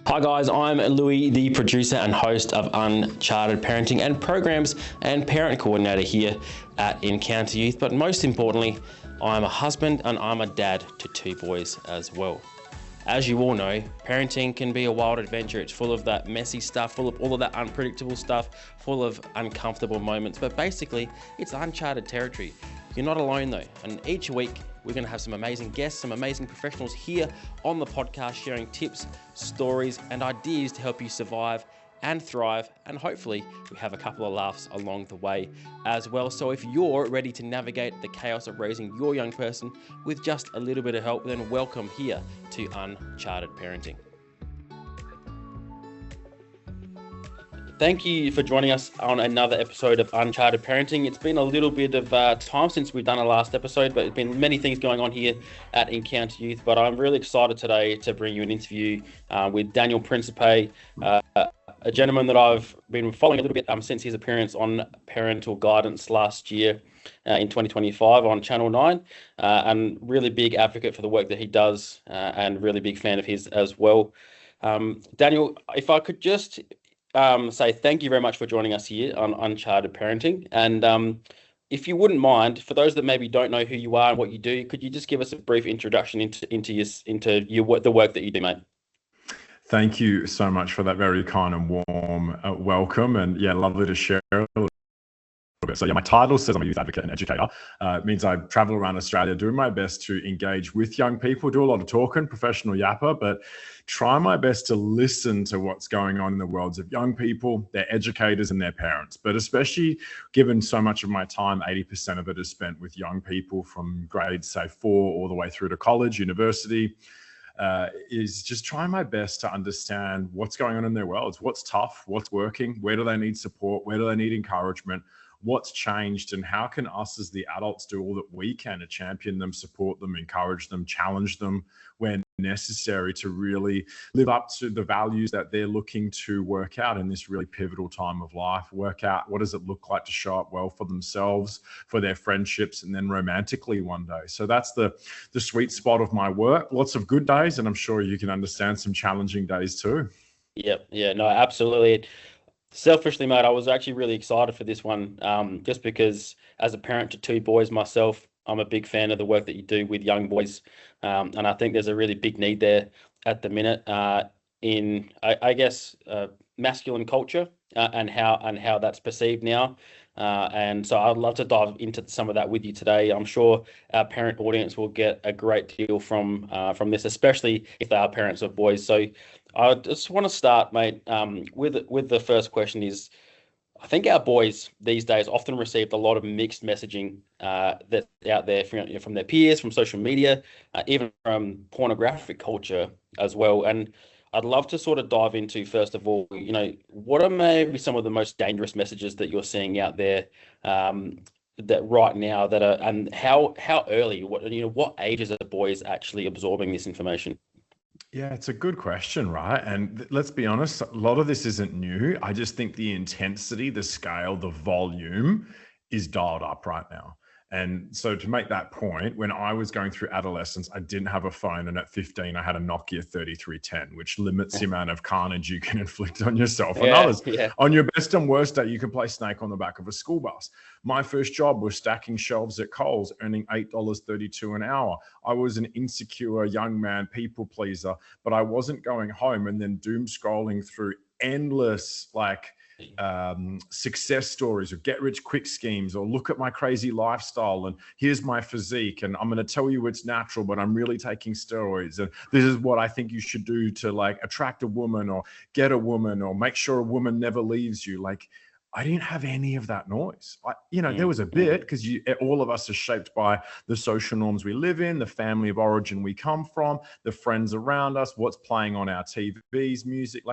Hi guys, I'm Louis, the producer and host of Uncharted Parenting and Programs and Parent Coordinator here at Encounter Youth. But most importantly, I'm a husband and I'm a dad to two boys as well. As you all know, parenting can be a wild adventure. It's full of that messy stuff, full of all of that unpredictable stuff, full of uncomfortable moments. But basically, it's uncharted territory. You're not alone though. And each week, we're going to have some amazing guests, some amazing professionals here on the podcast sharing tips, stories, and ideas to help you survive and thrive. And hopefully, we have a couple of laughs along the way as well. So if you're ready to navigate the chaos of raising your young person with just a little bit of help, then welcome here to Uncharted Parenting. Thank you for joining us on another episode of Uncharted Parenting. It's been a little bit of time since we've done a last episode, but there's been many things going on here at Encounter Youth. But I'm really excited today to bring you an interview with Daniel Principe, a gentleman that I've been following a little bit since his appearance on Parental Guidance last year in 2025 on Channel 9, and really big advocate for the work that he does and really big fan of his as well. Daniel, if I could just say thank you very much for joining us here on Uncharted Parenting. And if you wouldn't mind, for those that maybe don't know who you are and what you do, could you just give us a brief introduction into the work that you do, mate? Thank you so much for that very kind and warm welcome. And yeah, lovely to share a little bit. So yeah, my title says I'm a youth advocate and educator. It means I travel around Australia doing my best to engage with young people, do a lot of talking, professional yapper, but try my best to listen to what's going on in the worlds of young people, their educators and their parents. But especially given so much of my time, 80% of it is spent with young people from grades, say 4 all the way through to college, university, is just trying my best to understand what's going on in their worlds, what's tough, what's working, where do they need support, where do they need encouragement, what's changed, and how can us as the adults do all that we can to champion them, support them, encourage them, challenge them when necessary to really live up to the values that they're looking to work out in this really pivotal time of life. Work out what does it look like to show up well for themselves, for their friendships, and then romantically one day. So that's the sweet spot of my work. Lots of good days, and I'm sure you can understand some challenging days too. Yep. Yeah, no, absolutely. Selfishly, mate, I was actually really excited for this one, just because as a parent to two boys myself, I'm a big fan of the work that you do with young boys. And I think there's a really big need there at the minute in, I guess, masculine culture and how that's perceived now. And so I'd love to dive into some of that with you today. I'm sure our parent audience will get a great deal from this, especially if they are parents of boys. So I just want to start, mate, with the first question is, I think our boys these days often receive a lot of mixed messaging that's out there from their peers, from social media, even from pornographic culture as well. And I'd love to sort of dive into, first of all, what are maybe some of the most dangerous messages that you're seeing out there that right now and how early, what ages are the boys actually absorbing this information? Yeah, it's a good question, right? And let's be honest, a lot of this isn't new. I just think the intensity, the scale, the volume is dialed up right now. And so to make that point, when I was going through adolescence, I didn't have a phone. And at 15, I had a Nokia 3310, which limits the amount of carnage you can inflict on yourself and others. Yeah. On your best and worst day, you can play Snake on the back of a school bus. My first job was stacking shelves at Coles, earning $8.32 an hour. I was an insecure young man, people pleaser, but I wasn't going home and then doom scrolling through endless success stories or get rich quick schemes or look at my crazy lifestyle and here's my physique and I'm going to tell you it's natural, but I'm really taking steroids and this is what I think you should do to attract a woman or get a woman or make sure a woman never leaves you. I didn't have any of that noise. There was a bit because all of us are shaped by the social norms we live in, the family of origin we come from, the friends around us, what's playing on our TVs, music,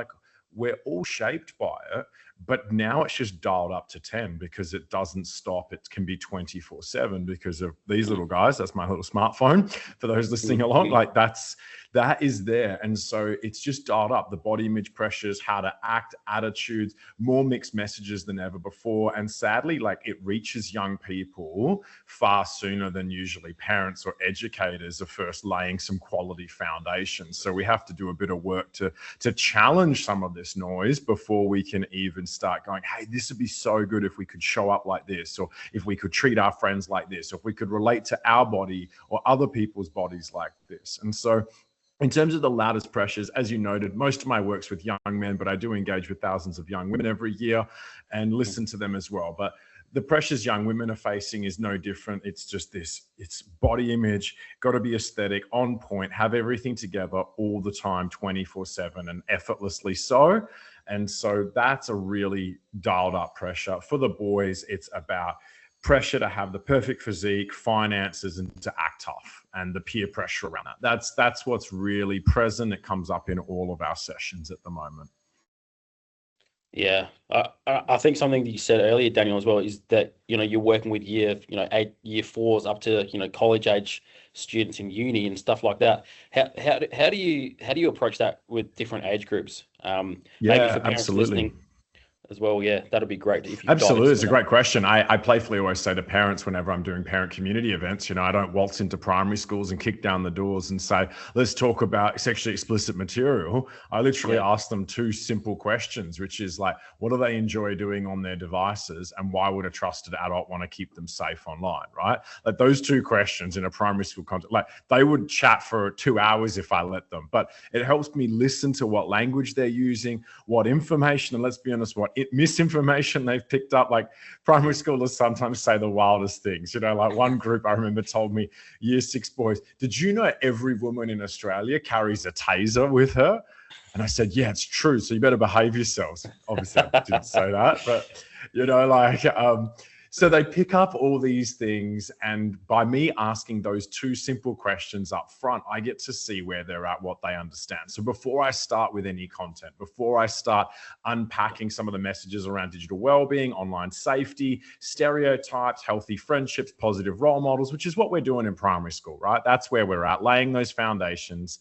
we're all shaped by it. But now it's just dialed up to 10 because it doesn't stop. It can be 24/7 because of these little guys. That's my little smartphone for those listening along. Like that is there. And so it's just dialed up. The body image pressures, how to act, attitudes, more mixed messages than ever before. And sadly, like it reaches young people far sooner than usually parents or educators are first laying some quality foundations. So we have to do a bit of work to challenge some of this noise before we can even start going, hey, this would be so good if we could show up like this, or if we could treat our friends like this, or if we could relate to our body or other people's bodies like this. And so in terms of the loudest pressures, as you noted, most of my work's with young men, but I do engage with thousands of young women every year and listen to them as well. But the pressures young women are facing is no different. It's just this, it's body image, got to be aesthetic, on point, have everything together all the time, 24/7 and effortlessly so. And so that's a really dialed up pressure. For the boys, it's about pressure to have the perfect physique, finances, and to act tough, and the peer pressure around that. That's what's really present. It comes up in all of our sessions at the moment. Yeah, I think something that you said earlier, Daniel, as well, is that you're working with year fours up to college age students in uni and stuff like that. How do you approach that with different age groups? Maybe Yeah, for parents absolutely. listening as well. Yeah, that'd be great if you could dive into Absolutely. It's some a of that. great question. I playfully always say to parents whenever I'm doing parent community events, I don't waltz into primary schools and kick down the doors and say, let's talk about sexually explicit material. I literally Yeah, ask them two simple questions, which is like, what do they enjoy doing on their devices? And why would a trusted adult want to keep them safe online, right? Like those two questions in a primary school context, like they would chat for 2 hours if I let them, but it helps me listen to what language they're using, what information, and let's be honest, what misinformation they've picked up. Like primary schoolers sometimes say the wildest things. Like one group I remember told me, year 6 boys, did you know every woman in Australia carries a taser with her? And I said, yeah, it's true. So you better behave yourselves. Obviously, I didn't say that, but so they pick up all these things. And by me asking those two simple questions up front, I get to see where they're at, what they understand. So before I start with any content, before I start unpacking some of the messages around digital well-being, online safety, stereotypes, healthy friendships, positive role models, which is what we're doing in primary school, right? That's where we're at, laying those foundations.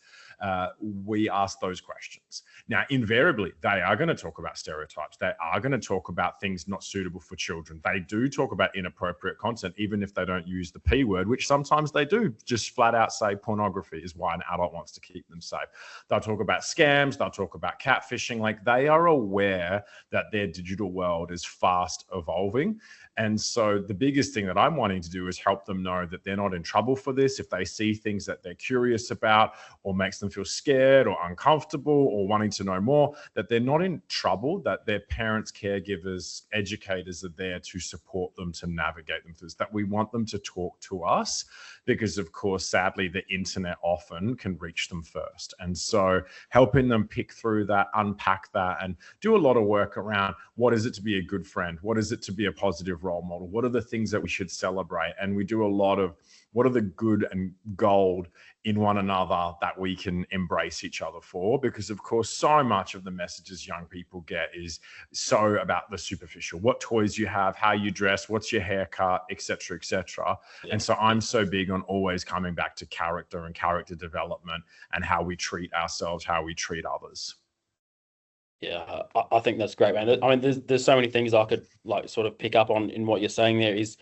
We ask those questions. Now, invariably, they are going to talk about stereotypes. They are going to talk about things not suitable for children. They do talk about inappropriate content, even if they don't use the P word, which sometimes they do just flat out say pornography is why an adult wants to keep them safe. They'll talk about scams. They'll talk about catfishing. Like they are aware that their digital world is fast evolving. And so the biggest thing that I'm wanting to do is help them know that they're not in trouble for this. If they see things that they're curious about or makes them feel scared or uncomfortable or wanting to know more, that they're not in trouble, that their parents, caregivers, educators are there to support them, to navigate them through this, that we want them to talk to us because, of course, sadly, the internet often can reach them first. And so helping them pick through that, unpack that, and do a lot of work around what is it to be a good friend? What is it to be a positive role model? What are the things that we should celebrate? And we do a lot of what are the good and gold in one another that we can embrace each other for, because of course so much of the messages young people get is so about the superficial, what toys you have, how you dress, what's your haircut, etc., etc. yeah, And so I'm so big on always coming back to character and character development and how we treat ourselves, how we treat others. yeah. I think that's great, man. I mean, there's so many things I could like sort of pick up on in what you're saying there. Is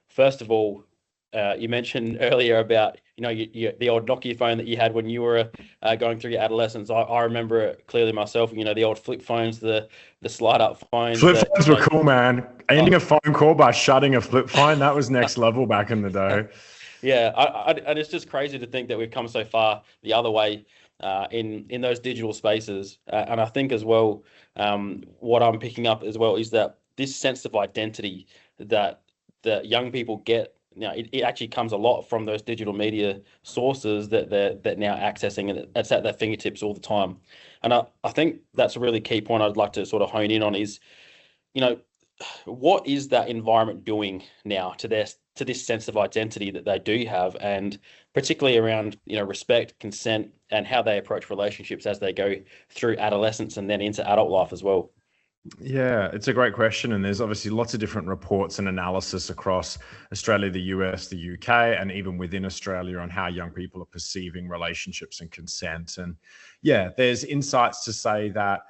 first of all, you mentioned earlier about the old Nokia phone that you had when you were going through your adolescence. I remember it clearly myself. The old flip phones, the slide up phones Flip that phones were cool, man. Ending oh, a phone call by shutting a flip phone, that was next level back in the day. yeah. And it's just crazy to think that we've come so far the other way in those digital spaces. And I think as well, what I'm picking up as well is that this sense of identity that young people get. Now, it actually comes a lot from those digital media sources that they're now accessing, and it's at their fingertips all the time. And I think that's a really key point I'd like to sort of hone in on is, you know, what is that environment doing now to this sense of identity that they do have, and particularly around respect, consent, and how they approach relationships as they go through adolescence and then into adult life as well. Yeah, it's a great question. And there's obviously lots of different reports and analysis across Australia, the US, the UK, and even within Australia on how young people are perceiving relationships and consent. And yeah, there's insights to say that,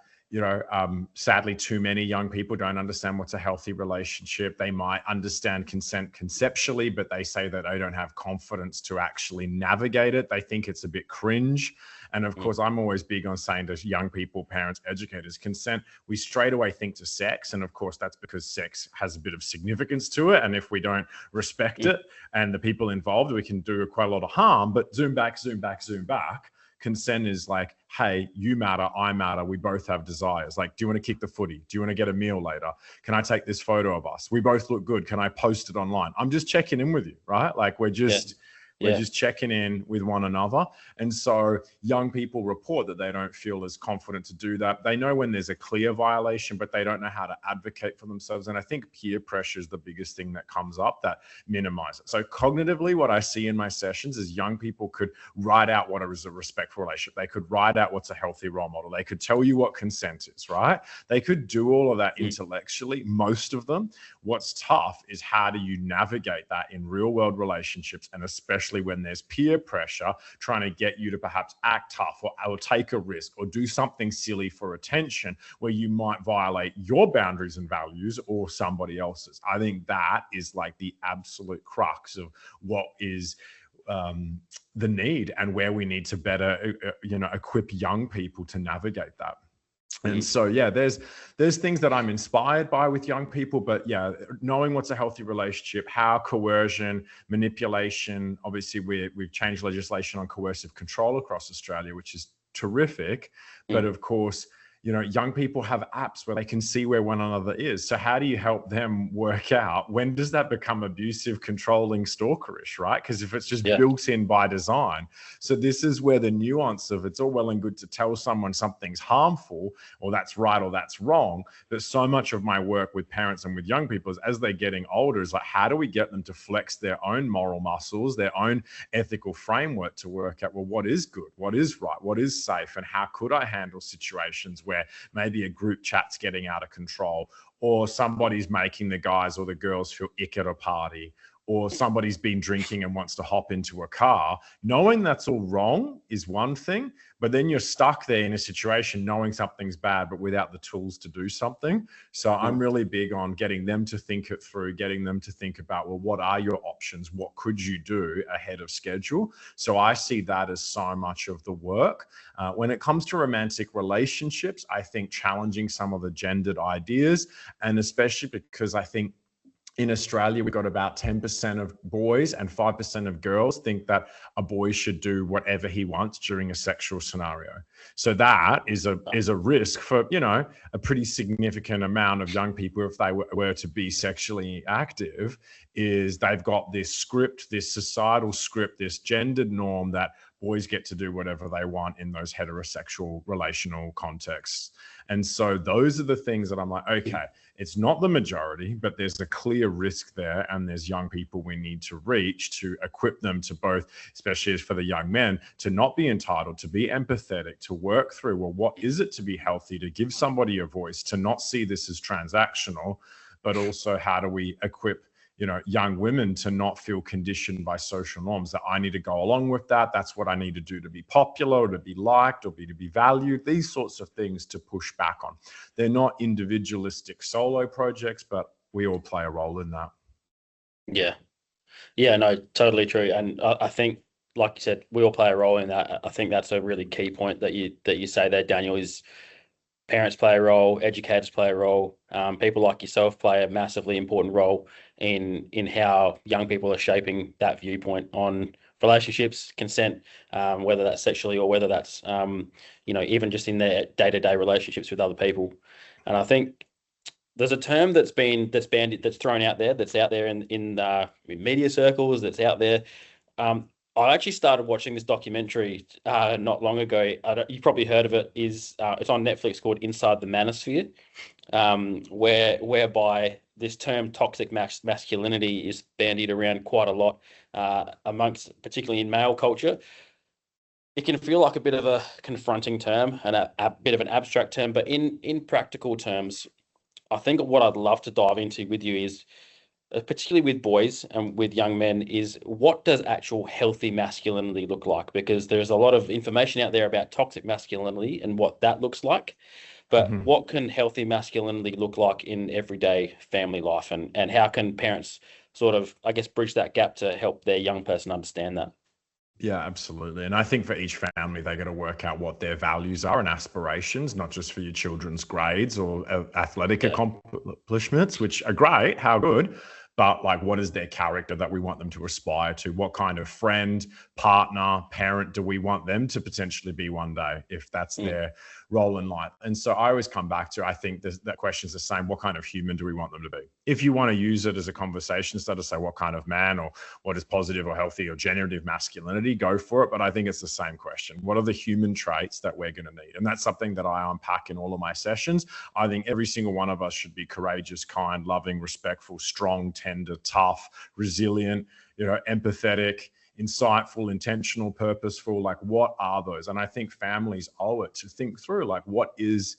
sadly, too many young people don't understand what's a healthy relationship. They might understand consent conceptually, but they say that they don't have confidence to actually navigate it. They think it's a bit cringe. And of Mm. course, I'm always big on saying to young people, parents, educators, consent, we straight away think to sex. And of course, that's because sex has a bit of significance to it. And if we don't respect Mm. it and the people involved, we can do quite a lot of harm. But zoom back, zoom back, zoom back. Consent is like, hey, you matter, I matter. We both have desires. Like, do you want to kick the footy? Do you want to get a meal later? Can I take this photo of us? We both look good. Can I post it online? I'm just checking in with you, right? Like, we're Yeah. just we're Yeah. just checking in with one another. And so young people report that they don't feel as confident to do that. They know when there's a clear violation, but they don't know how to advocate for themselves. And I think peer pressure is the biggest thing that comes up that minimize it. So cognitively, what I see in my sessions is young people could write out what is a respectful relationship. They could write out what's a healthy role model. They could tell you what consent is, right? They could do all of that Mm. intellectually, most of them. What's tough is how do you navigate that in real world relationships, and especially when there's peer pressure trying to get you to perhaps act tough or take a risk or do something silly for attention where you might violate your boundaries and values or somebody else's. I think that is like the absolute crux of what is the need and where we need to better, equip young people to navigate that. And Mm. so, yeah, there's things that I'm inspired by with young people, but yeah, knowing what's a healthy relationship, how coercion, manipulation, obviously we've changed legislation on coercive control across Australia, which is terrific. But Mm. of course, young people have apps where they can see where one another is. So how do you help them work out when does that become abusive, controlling, stalkerish, right? Because if it's just Yeah. built in by design. So this is where the nuance of it's all well and good to tell someone something's harmful or that's right or that's wrong. But so much of my work with parents and with young people is as they're getting older is like, how do we get them to flex their own moral muscles, their own ethical framework to work out, well, what is good, what is right, what is safe, and how could I handle situations where maybe a group chat's getting out of control, or somebody's making the guys or the girls feel ick at a party, or somebody's been drinking and wants to hop into a car. Knowing that's all wrong is one thing, but then you're stuck there in a situation knowing something's bad, but without the tools to do something. So I'm Mm. really big on getting them to think it through, getting them to think about, well, what are your options? What could you do ahead of schedule? So I see that as so much of the work. When it comes to romantic relationships, I think challenging some of the gendered ideas, and especially because I think in Australia, we've got about 10% of boys and 5% of girls think that a boy should do whatever he wants during a sexual scenario. So that is a risk for, a pretty significant amount of young people if they were to be sexually active, is they've got this script, this societal script, this gendered norm that boys get to do whatever they want in those heterosexual relational contexts. And so those are the things that I'm like, okay, it's not the majority, but there's a clear risk there. And there's young people we need to reach to equip them to both, especially for the young men, to not be entitled, to be empathetic, to work through, well, what is it to be healthy, to give somebody a voice, to not see this as transactional, but also how do we equip young women to not feel conditioned by social norms that I need to go along with that. That's what I need to do to be popular or to be liked or to be valued. These sorts of things to push back on. They're not individualistic solo projects, but we all play a role in that. Yeah. Yeah, no, totally true. And I think, like you said, we all play a role in that. I think that's a really key point that you say there, Daniel, is parents play a role, educators play a role, people like yourself play a massively important role in how young people are shaping that viewpoint on relationships, consent, whether that's sexually or whether that's even just in their day-to-day relationships with other people. And I think there's a term that's thrown out there, that's out there in media circles, that's out there. I actually started watching this documentary not long ago. You've probably heard of it. It's on Netflix, called Inside the Manosphere, whereby this term toxic masculinity is bandied around quite a lot amongst, particularly in male culture. It can feel like a bit of a confronting term and a bit of an abstract term, but in practical terms, I think what I'd love to dive into with you is, particularly with boys and with young men, is what does actual healthy masculinity look like? Because there's a lot of information out there about toxic masculinity and what that looks like. But Mhm. what can healthy masculinity look like in everyday family life? And how can parents sort of, I guess, bridge that gap to help their young person understand that? Yeah, absolutely. And I think for each family, they got to work out what their values are and aspirations, not just for your children's grades or athletic Yeah. accomplishments, which are great. How good. But like, what is their character that we want them to aspire to? What kind of friend, partner, parent do we want them to potentially be one day if that's Mm. their role in life? And so I always come back to, I think that question is the same. What kind of human do we want them to be? If you want to use it as a conversation starter, say what kind of man or what is positive or healthy or generative masculinity, go for it. But I think it's the same question. What are the human traits that we're going to need? And that's something that I unpack in all of my sessions. I think every single one of us should be courageous, kind, loving, respectful, strong, tender, tough, resilient, empathetic, insightful, intentional, purposeful. Like, what are those? And I think families owe it to think through, like, what is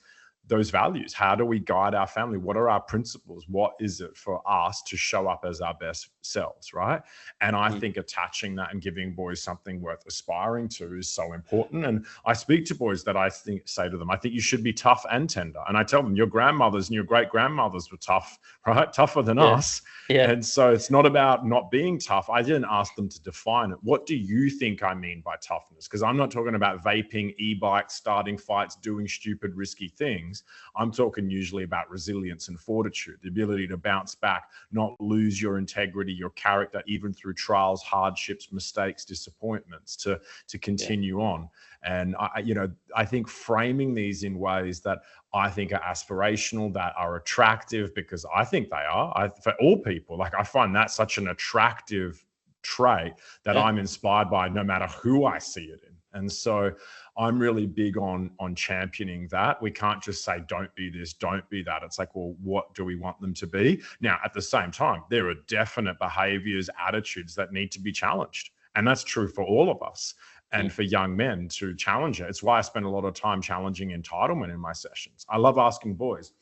those values? How do we guide our family? What are our principles? What is it for us to show up as our best selves, right? And I think attaching that and giving boys something worth aspiring to is so important. And I speak to boys that say to them, I think you should be tough and tender. And I tell them, your grandmothers and your great grandmothers were tough, right? Tougher than Yeah. us. Yeah. And so it's not about not being tough. I didn't ask them to define it. What do you think I mean by toughness? Because I'm not talking about vaping, e-bikes, starting fights, doing stupid, risky things. I'm talking usually about resilience and fortitude, the ability to bounce back, not lose your integrity, your character, even through trials, hardships, mistakes, disappointments, to continue on. And I think framing these in ways that I think are aspirational, that are attractive, because I think they are, for all people. Like, I find that such an attractive trait that Yeah. I'm inspired by no matter who I see it in. And so I'm really big on championing that. We can't just say, don't be this, don't be that. It's like, well, what do we want them to be? Now, at the same time, there are definite behaviors, attitudes that need to be challenged. And that's true for all of us. And for young men to challenge it. It's why I spend a lot of time challenging entitlement in my sessions. I love asking boys,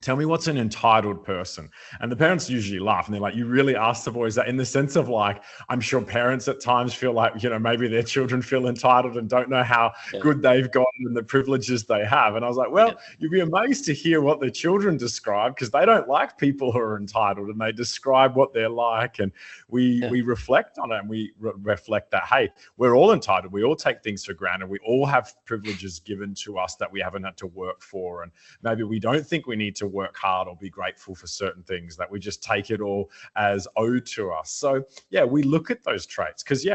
tell me what's an entitled person. And the parents usually laugh and they're like, you really ask the boys that, in the sense of, like, I'm sure parents at times feel like, maybe their children feel entitled and don't know how good they've gotten and the privileges they have. And I was like, well, you'd be amazed to hear what the children describe, because they don't like people who are entitled, and they describe what they're like. And we reflect on it, and we reflect that, hey, we're all entitled. We all take things for granted. We all have privileges given to us that we haven't had to work for. And maybe we don't think we need to work hard or be grateful for certain things, that we just take it all as owed to us. So we look at those traits, because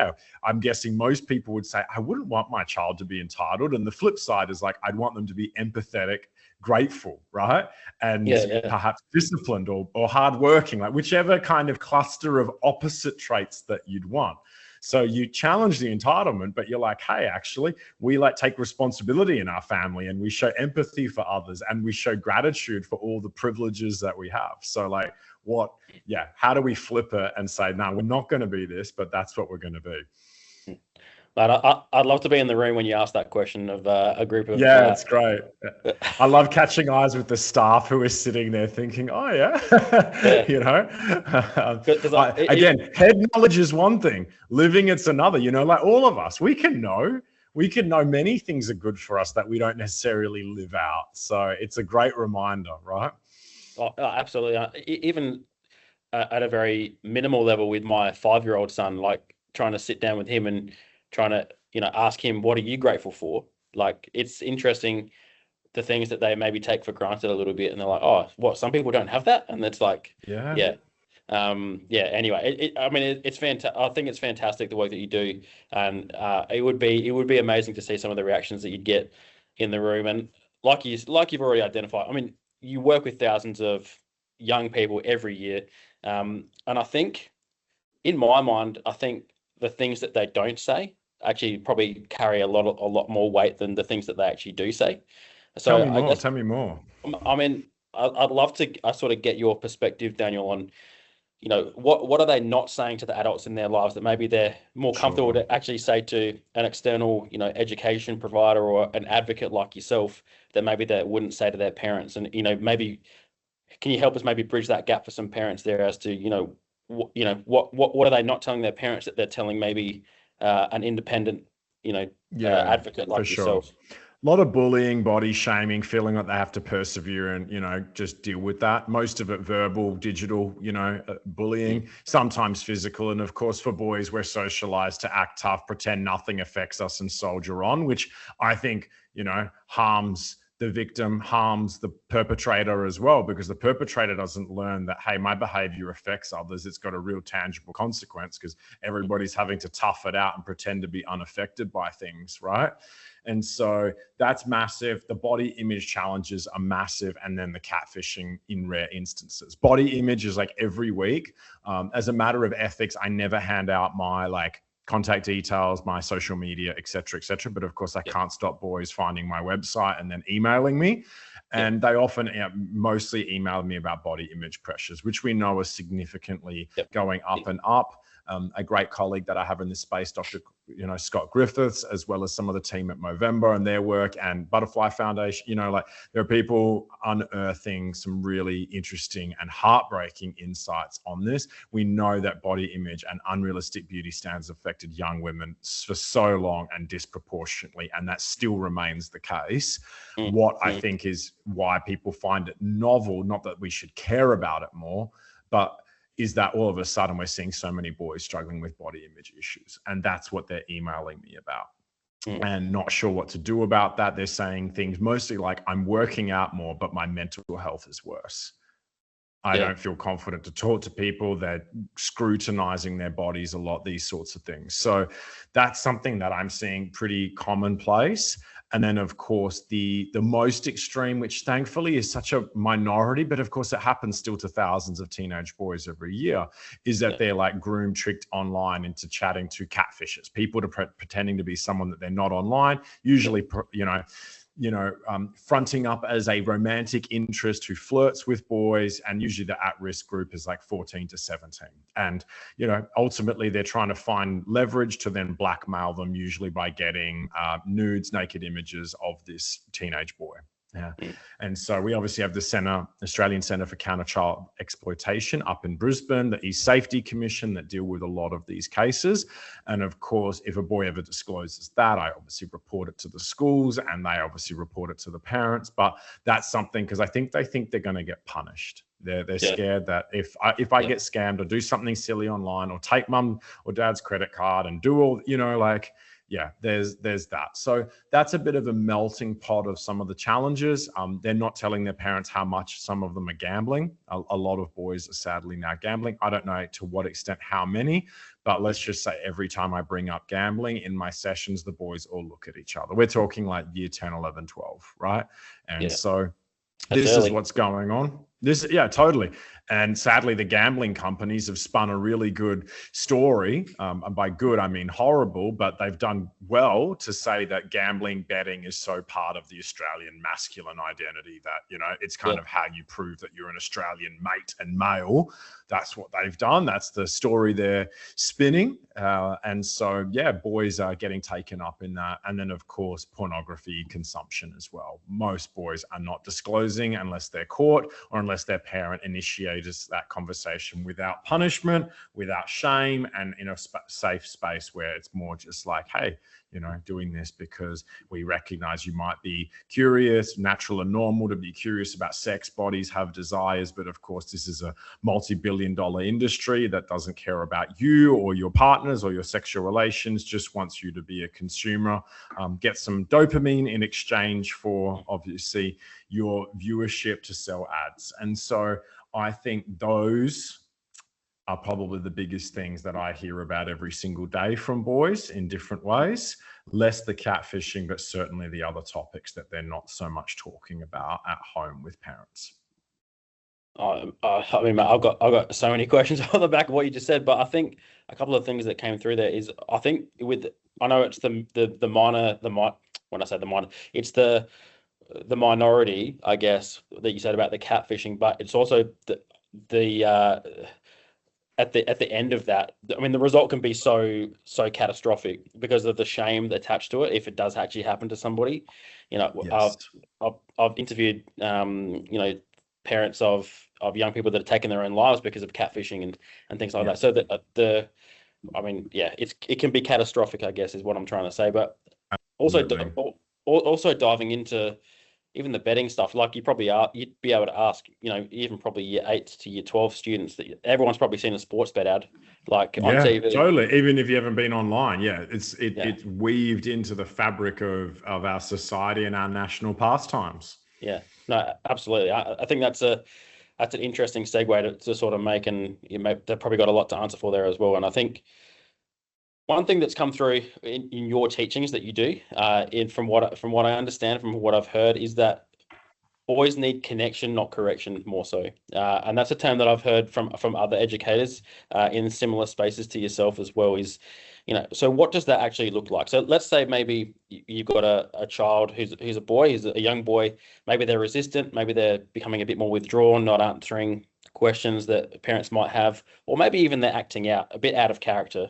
I'm guessing most people would say, I wouldn't want my child to be entitled. And the flip side is, like, I'd want them to be empathetic, grateful, right? And perhaps disciplined or hardworking, like whichever kind of cluster of opposite traits that you'd want. So you challenge the entitlement, but you're like, hey, actually, we take responsibility in our family, and we show empathy for others, and we show gratitude for all the privileges that we have. So how do we flip it and say, no, we're not going to be this, but that's what we're going to be? But I'd love to be in the room when you ask that question of a group of. Yeah, it's great. I love catching eyes with the staff who are sitting there thinking, oh, again, head knowledge is one thing. Living, it's another. Like all of us, we can know many things are good for us that we don't necessarily live out. So it's a great reminder, right? Oh, absolutely. Even at a very minimal level with my 5-year-old son, like trying to sit down with him and trying to, ask him, what are you grateful for? Like, it's interesting, the things that they maybe take for granted a little bit. And they're like, oh, what, some people don't have that? And it's like, anyway, it's fantastic. I think it's fantastic, the work that you do. And it would be amazing to see some of the reactions that you'd get in the room. And like you've already identified, I mean, you work with thousands of young people every year. And I think, in my mind, I think the things that they don't say actually probably carry a lot more weight than the things that they actually do say. So Tell me more. I mean, I'd love to sort of get your perspective, Daniel, on, what are they not saying to the adults in their lives that maybe they're more comfortable to actually say to an external, education provider or an advocate like yourself, that maybe they wouldn't say to their parents. And, maybe can you help us maybe bridge that gap for some parents there as to, what are they not telling their parents that they're telling maybe an independent, Yeah, advocate for like sure. yourself? A lot of bullying, body shaming, feeling like they have to persevere and, just deal with that. Most of it verbal, digital, Mm. bullying, sometimes physical. And of course, for boys, we're socialized to act tough, pretend nothing affects us and soldier on, which I think, harms the victim, harms the perpetrator as well, because the perpetrator doesn't learn that, hey, my behavior affects others. It's got a real tangible consequence because everybody's having to tough it out and pretend to be unaffected by things, right? And so that's massive. The body image challenges are massive. And then the catfishing in rare instances. Body image is like every week. As a matter of ethics, I never hand out my contact details, my social media, et cetera, et cetera. But of course, I can't stop boys finding my website and then emailing me. And they often mostly email me about body image pressures, which we know are significantly going up and up. A great colleague that I have in this space, Dr. Scott Griffiths, as well as some of the team at Movember and their work and Butterfly Foundation, there are people unearthing some really interesting and heartbreaking insights on this. We know that body image and unrealistic beauty standards affected young women for so long and disproportionately, and that still remains the case. What I think is why people find it novel, not that we should care about it more, but is that all of a sudden we're seeing so many boys struggling with body image issues. And that's what they're emailing me about. And not sure what to do about that. They're saying things mostly like, I'm working out more, but my mental health is worse. I don't feel confident to talk to people. They're scrutinizing their bodies a lot, these sorts of things. So that's something that I'm seeing pretty commonplace. And then, of course, the most extreme, which thankfully is such a minority, but of course it happens still to thousands of teenage boys every year, is that they're like groomed, tricked online into chatting to catfishers, people pretending to be someone that they're not online, usually, fronting up as a romantic interest who flirts with boys, and usually the at-risk group is like 14 to 17. And, ultimately they're trying to find leverage to then blackmail them, usually by getting nudes, naked images of this teenage boy. Yeah. And so we obviously have the Australian Centre for Counter Child Exploitation up in Brisbane, the East Safety Commission that deal with a lot of these cases. And of course, if a boy ever discloses that, I obviously report it to the schools and they obviously report it to the parents. But that's something, because I think they think they're going to get punished. They're scared that if I get scammed or do something silly online or take mum or dad's credit card and do all, there's that. So that's a bit of a melting pot of some of the challenges. They're not telling their parents how much some of them are gambling. A lot of boys are sadly now gambling. I don't know to what extent, how many, but let's just say every time I bring up gambling in my sessions, the boys all look at each other. We're talking like year 10, 11, 12, right? And so this is what's going on. Totally. And sadly, the gambling companies have spun a really good story. And by good, I mean horrible, but they've done well to say that gambling, betting is so part of the Australian masculine identity that, it's kind of how you prove that you're an Australian mate and male. That's what they've done. That's the story they're spinning. And so, boys are getting taken up in that. And then, of course, pornography consumption as well. Most boys are not disclosing unless they're caught or unless their parent initiates that conversation without punishment, without shame, and in a safe space where it's more just like, hey, doing this because we recognize you might be curious, natural and normal to be curious about sex, bodies, have desires. But of course, this is a multi-billion-dollar industry that doesn't care about you or your partners or your sexual relations, just wants you to be a consumer, get some dopamine in exchange for, obviously, your viewership to sell ads. And so I think those are probably the biggest things that I hear about every single day from boys in different ways. Less the catfishing, but certainly the other topics that they're not so much talking about at home with parents. I mean, mate, I've got so many questions on the back of what you just said, but I think a couple of things that came through there is, I think I know it's when I say the minor, it's the minority, I guess, that you said about the catfishing, but it's also the at the end of that, I mean, the result can be so catastrophic because of the shame attached to it if it does actually happen to somebody. Yes. I've interviewed parents of young people that are taking their own lives because of catfishing and things like Yeah, that. So that I mean, yeah, it can be catastrophic, I guess, is what I'm trying to say. But also absolutely. also diving into even the betting stuff, like you'd be able to ask, even probably year 8 to year 12 students that everyone's probably seen a sports bet ad, like on Yeah, TV. totally. Even if you haven't been online, yeah, Yeah, it's weaved into the fabric of our society and our national pastimes. yeah, no, absolutely. I think that's an interesting segue to sort of make, and they've probably got a lot to answer for there as well. And I think one thing that's come through in your teachings that you do, from what I understand, from what I've heard, is that boys need connection, not correction, more so. And that's a term that I've heard from other educators in similar spaces to yourself as well. So what does that actually look like? So let's say maybe you've got a child who's a boy, who's a young boy. Maybe they're resistant, maybe they're becoming a bit more withdrawn, not answering questions that parents might have, or maybe even they're acting out, a bit out of character.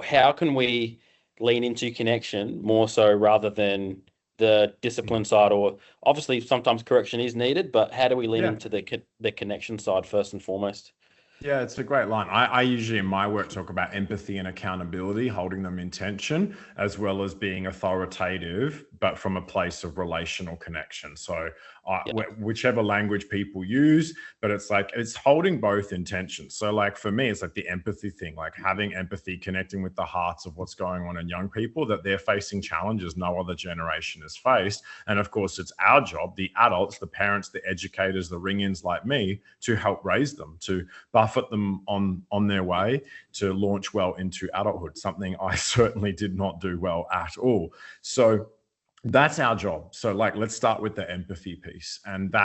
How can we lean into connection more so rather than the discipline side? Or obviously sometimes correction is needed, but how do we lean Yeah. into the connection side first and foremost? Yeah, it's a great line. I usually in my work talk about empathy and accountability, holding them in tension, as well as being authoritative, but from a place of relational connection. So Yeah, whichever language people use, but it's like it's holding both in tension. So like for me, it's like the empathy thing, like having empathy, connecting with the hearts of what's going on in young people, that they're facing challenges no other generation has faced. And of course, it's our job, the adults, the parents, the educators, the ring-ins like me, to help raise them, to buffet them on their way to launch well into adulthood, something I certainly did not do well at all. So that's our job. So like, let's start with the empathy piece, and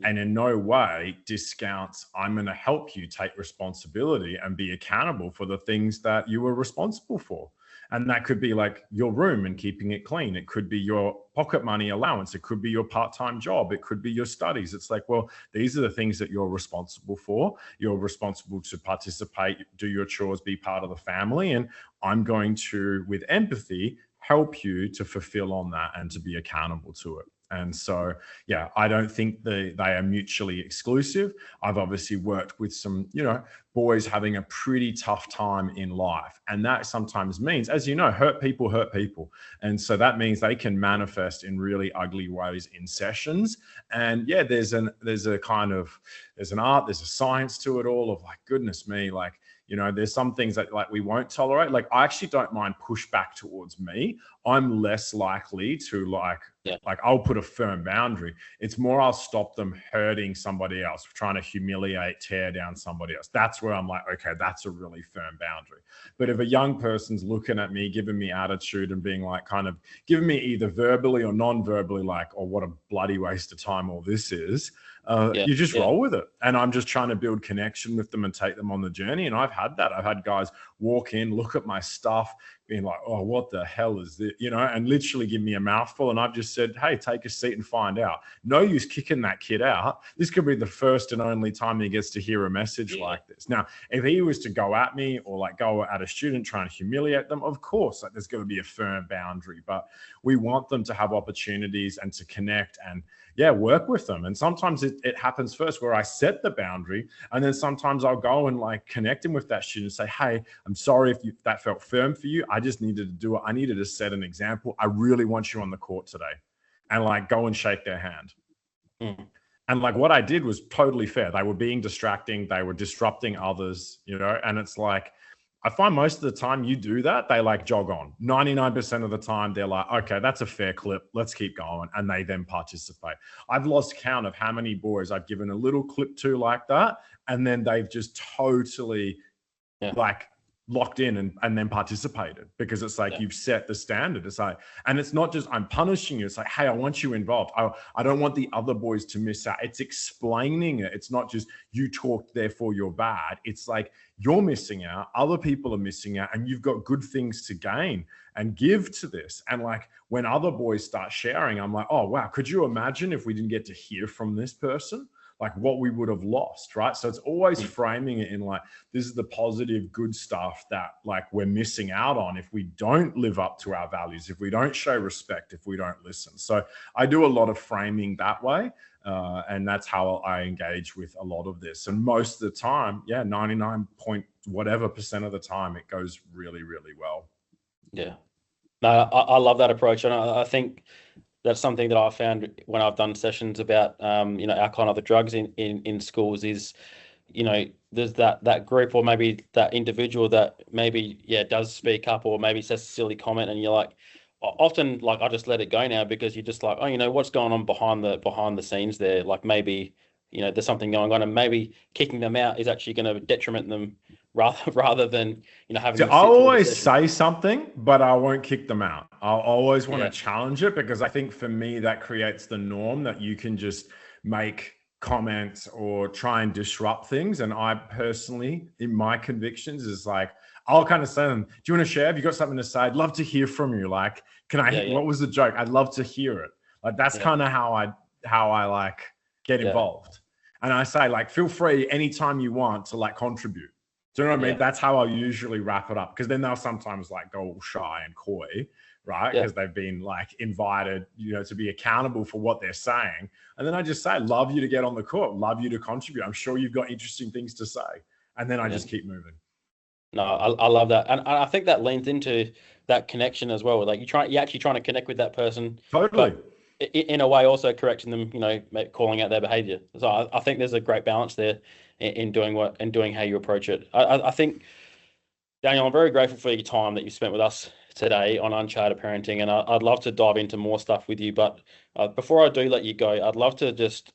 in no way discounts, I'm going to help you take responsibility and be accountable for the things that you were responsible for. And that could be like your room and keeping it clean. It could be your pocket money allowance. It could be your part-time job. It could be your studies. It's like, well, these are the things that you're responsible for. You're responsible to participate, do your chores, be part of the family. And I'm going to, with empathy, help you to fulfill on that and to be accountable to it. And so, yeah, I don't think they are mutually exclusive. I've obviously worked with some, boys having a pretty tough time in life. And that sometimes means, as you know, hurt people hurt people. And so that means they can manifest in really ugly ways in sessions. And yeah, there's an art, there's a science to it all of like, goodness me, like, there's some things that like we won't tolerate. Like I actually don't mind pushback towards me. I'm less likely to like I'll put a firm boundary. It's more I'll stop them hurting somebody else, trying to humiliate, tear down somebody else. That's where I'm like, okay, that's a really firm boundary. But if a young person's looking at me, giving me attitude and being like kind of giving me either verbally or non-verbally like, oh, what a bloody waste of time all this is, yeah, you just yeah, roll with it. And I'm just trying to build connection with them and take them on the journey. And I've had that. I've had guys walk in, look at my stuff, being like, oh, what the hell is this? And literally give me a mouthful. And I've just said, hey, take a seat and find out. No use kicking that kid out. This could be the first and only time he gets to hear a message like this. Now, if he was to go at me or like go at a student trying to humiliate them, of course, like there's going to be a firm boundary, but we want them to have opportunities and to connect and work with them. And sometimes it happens first where I set the boundary, and then sometimes I'll go and like connecting with that student and say, hey, I'm sorry if that felt firm for you. I just needed to do it. I needed to set an example. I really want you on the court today, and like go and shake their hand. Mm. And like what I did was totally fair. They were being distracting. They were disrupting others, and it's like, I find most of the time you do that, they like jog on. 99% of the time, they're like, okay, that's a fair clip. Let's keep going. And they then participate. I've lost count of how many boys I've given a little clip to like that. And then they've just totally like locked in and then participated, because it's like you've set the standard. It's like, and it's not just I'm punishing you. It's like, hey, I want you involved. I don't want the other boys to miss out. It's explaining it. It's not just you talked, therefore you're bad. It's like you're missing out. Other people are missing out, and you've got good things to gain and give to this. And like when other boys start sharing, I'm like, oh wow, could you imagine if we didn't get to hear from this person? like what we would have lost, right? So it's always framing it in like, this is the positive, good stuff that like we're missing out on if we don't live up to our values, if we don't show respect, if we don't listen. So I do a lot of framing that way. And that's how I engage with a lot of this. And most of the time, 99 point whatever % of the time, it goes really, really well. Yeah. No, I love that approach. And I think that's something that I've found when I've done sessions about, alcohol and other drugs in schools is, there's that group or maybe that individual that maybe, does speak up or maybe says a silly comment. And you're like, often like, I just let it go now because you're just like, oh, what's going on behind the scenes there? Like maybe, there's something going on and maybe kicking them out is actually going to detriment them rather than, having them sit I'll through the always session. say something, but I won't kick them out. I'll always want to challenge it because I think for me, that creates the norm that you can just make comments or try and disrupt things. And I personally, in my convictions, is like, I'll kind of say to them, do you want to share? Have you got something to say? I'd love to hear from you. Like, what was the joke? I'd love to hear it. Like, that's kind of how I like get involved. And I say like, feel free anytime you want to like contribute. Do you know what I mean? That's how I usually wrap it up. Because then they'll sometimes like go all shy and coy, right? Because they've been like invited, to be accountable for what they're saying. And then I just say, love you to get on the court, love you to contribute. I'm sure you've got interesting things to say. And then I just keep moving. No, I love that. And I think that leans into that connection as well. Like you're actually trying to connect with that person. Totally. But in a way also correcting them, calling out their behavior. So I think there's a great balance there in doing how you approach it. I think, Daniel, I'm very grateful for your time that you spent with us today on Uncharted Parenting, and I'd love to dive into more stuff with you. But before I do let you go, I'd love to just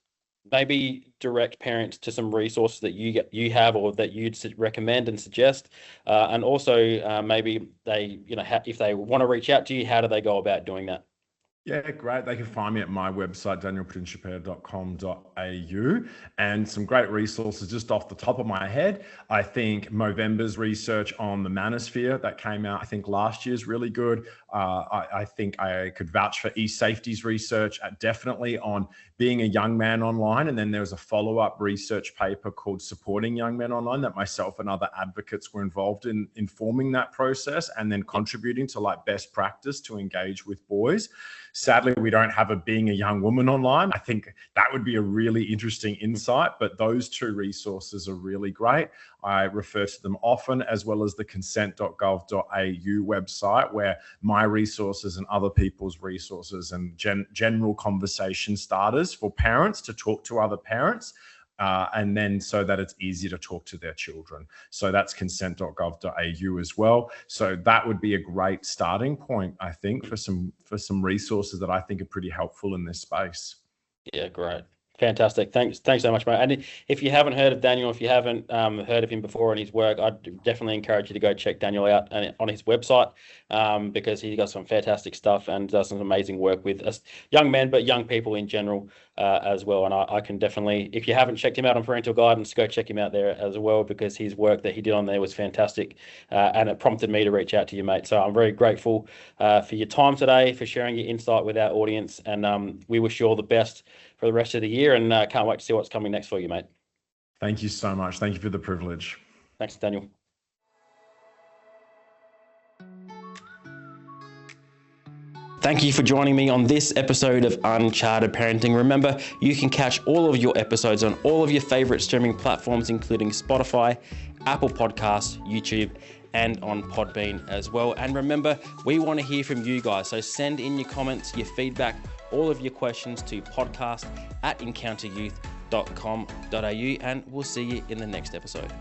maybe direct parents to some resources that you have or that you'd recommend and suggest, and also maybe they, if they want to reach out to you, how do they go about doing that? Yeah, great. They can find me at my website, danielprincipe.com.au, and some great resources just off the top of my head. I think Movember's research on the manosphere that came out, I think last year is really good. I think I could vouch for eSafety's research definitely on being a young man online. And then there was a follow-up research paper called Supporting Young Men Online that myself and other advocates were involved in informing that process and then contributing to like best practice to engage with boys. Sadly, we don't have a being a young woman online. I think that would be a really interesting insight, but those two resources are really great. I refer to them often, as well as the consent.gov.au website, where my resources and other people's resources and general conversation starters for parents to talk to other parents. And then so that it's easy to talk to their children. So that's consent.gov.au as well. So that would be a great starting point, I think, for some resources that I think are pretty helpful in this space. Yeah, great. Fantastic. Thanks so much, mate. And if you haven't heard of Daniel, if you haven't heard of him before and his work, I'd definitely encourage you to go check Daniel out on his website, because he got some fantastic stuff and does some amazing work with us young men, but young people in general as well. And I can definitely, if you haven't checked him out on Parental Guidance, go check him out there as well, because his work that he did on there was fantastic, and it prompted me to reach out to you, mate. So I'm very grateful for your time today, for sharing your insight with our audience, and we wish you all the best for the rest of the year, and can't wait to see what's coming next for you, mate. Thank you so much. Thank you for the privilege. Thanks, Daniel. Thank you for joining me on this episode of Uncharted Parenting. Remember, you can catch all of your episodes on all of your favorite streaming platforms, including Spotify, Apple Podcasts, YouTube, and on Podbean as well. And remember, we want to hear from you guys. So send in your comments, your feedback, all of your questions to podcast@encounteryouth.com.au, and we'll see you in the next episode.